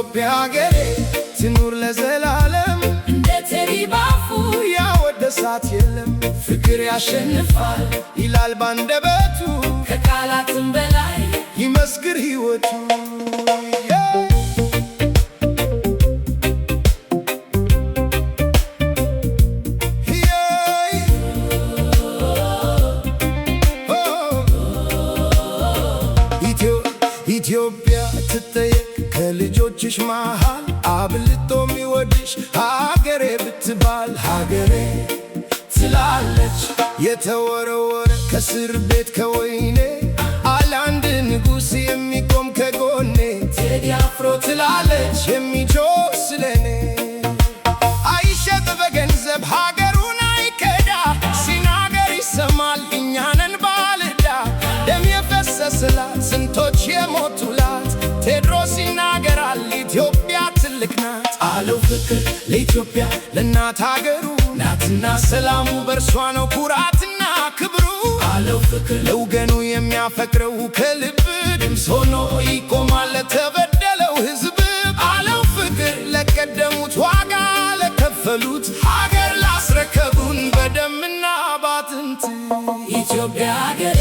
ኢትዮጵያ ሀገሬ ትኑር ለዘላለም እንደ ቴዲ ባፉ ያወደሳት የለም። ፍቅር ያሸንፋል ይላል ባንደበቱ ከቃላትም በላይ ይመስክር ሕይወቱ። ኢትዮጵያ ትጠየቅ ከልጆችሽ መሃል አብልጦ የሚወድሽ ሀገሬ ብትባል ሀገሬ ትላለች። የተወረወረ ከእስር ቤት ከወይኔ አለ አንድ ንጉሥ የሚቆም ከጎኔ ቴዲ አፍሮ ትላለች የሚጮህ ስለኔ። አይሸጥ በገንዘብ ሀገሩን አይከዳ ሲናገር ይሰማል እኛንን ባልዳ ደም የፈሰስላት ስንቶች የሞቱላት ቴድሮስ ይናገራል ኢትዮጵያ ትልቅ ናት አለው ፍቅር ለኢትዮጵያ ለእናት ሀገሩ ናትና ሰላሙ በእርሷ ነው ኩራትና ክብሩ አለው ፍቅር ለወገኑ የሚያፈቅረው ከልብ ድምፅ ሆኖ ይቆማል ለተበደለው ሕዝብ አለው ፍቅር ለቀደሙት ዋጋ ለከፈሉት ሀገር ላስረከቡን በደምና ባጥንት ኢትዮጵያ ሀገሬ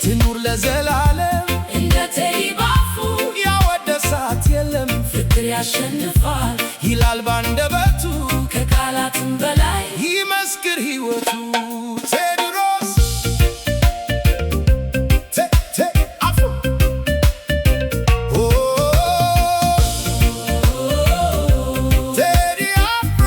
ትኑር ለዘላለም እንደ ቴዲ ባፉ ያወደሳት የለም። ፍቅር ያሸንፋል ይላል ባንደበቱ ከቃላትም በላይ ይመስክር ሕይወቱ። ቴድሮስ አፍሮ ቴዲ አፍሮ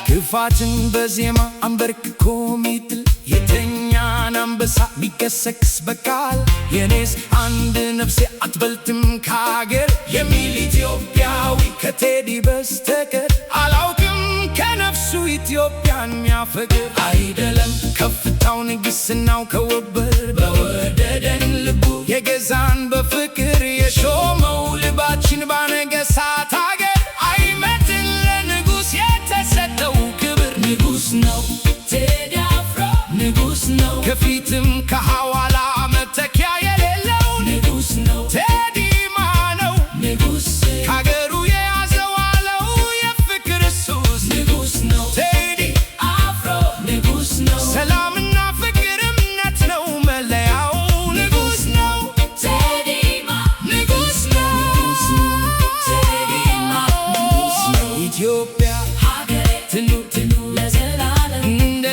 ክፋትን በዜማ አንበርክኮ ሚጥል የተኛን አንበሳ ቢገሰክስ በቃል የኔስ አንድ ነፍሴ አትበልጥም ከሀገር የሚል ኢትዮጵያዊ ከቴዲ በስተቀር አላውቅም ከነፍሱ ኢትዮጵያን የሚያፈቅር አይደለም። ከፍታው ንግስናው ከወበር በወደደን ልቡ የገዛን በፍቅር የሾመው ልባችን ባነገሳት ሀገር አይመጥን ለንጉሥ የተሰጠው ክብር ንጉሥ ነው ቴዲ አፍሮ ንጉሥ ነው ከፊትም ከሐዋላ መተኪያ የሌለው ንጉሥ ነው ቴዲ ማነው ንጉሥ ከሀገሩ የያዘው አለው የፍቅር ሱስ ንጉሥ ነው ቴዲ አፍሮ ንጉሥ ነው ሰላምና ፍቅር እምነት ነው መለያው ንጉሥ ነው ቴዲማ ንጉሥ ነው ቴዲማ ንጉሥ ነው ኢትዮጵያ ሀገሬ ትኑር ትኑር ለዘላለም እንደ